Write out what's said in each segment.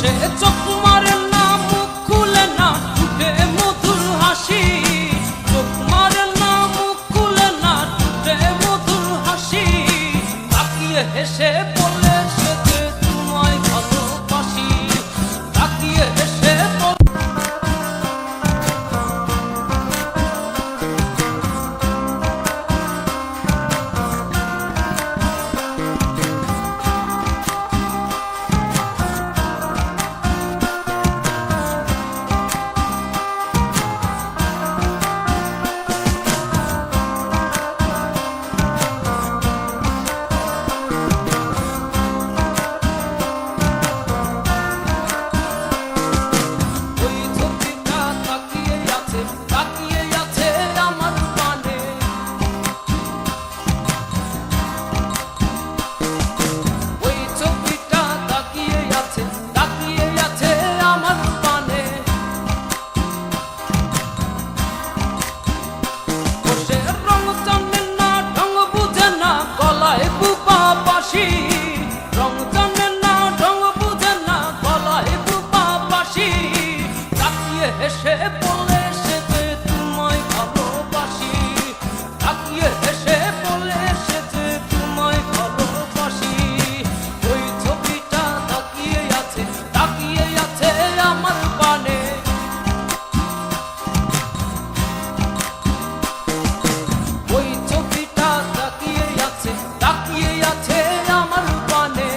বসে চোখ মারে না, মুখ খুলে না, ঠোঁটে মধুর হাসি। চোখ মারে না, মুখ খুলে না, ঠোঁটে মধুর হাসি। তাকিয়ে হেসে বলে সে যে তোমায় ভালোবাসি। তাকিয়ে হেসে হেসে বলে সে যে তোমায় ভালোবাসি। তাকিয়ে হেসে বলে সে যে তোমায় ভালোবাসি। ওই ছবিটা তাকিয়ে আছে আমার পানে। ওই ছবিটা তাকিয়ে আছে আমার পানে।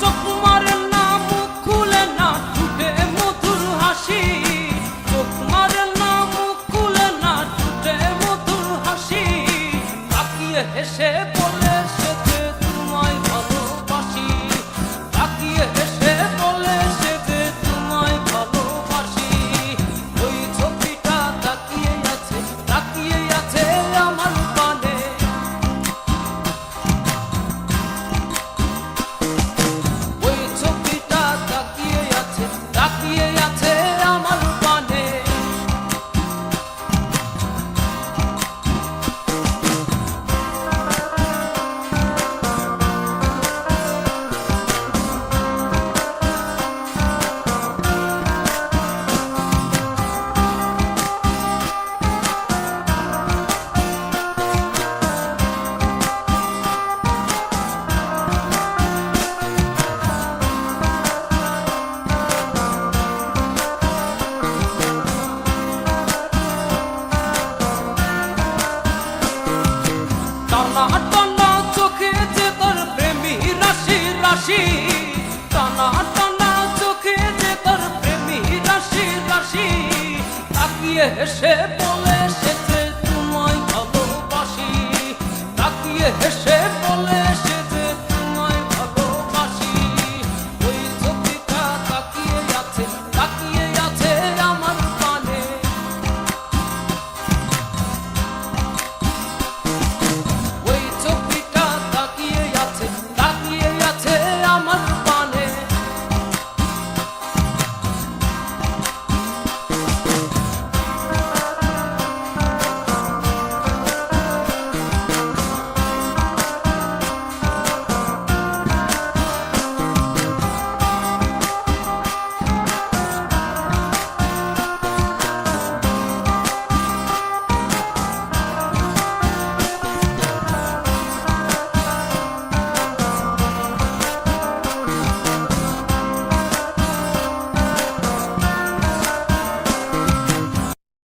চোখ মারে না, মুখ খুলে না, ঠোঁটে মধুর হাসি। চোখ মারে না, মুখ খুলে না, ঠোঁটে মধুর হাসি। তাকিয়ে হেসে বলে সে যে তোমায় ভালোবাসি। তাকিয়ে হেসে বলে সে যে তোমায় ভালোবাসি। ওই ছবিটা তাকিয়ে আছে আমার পানে। তাকিয়ে আছে আমার পানে। টানা টানা চোখে যে তার প্রেমী রাশি রাশি। টানা টানা চোখে যে তার প্রেমী রাশি রাশি। তাকিয়ে হেসে বলে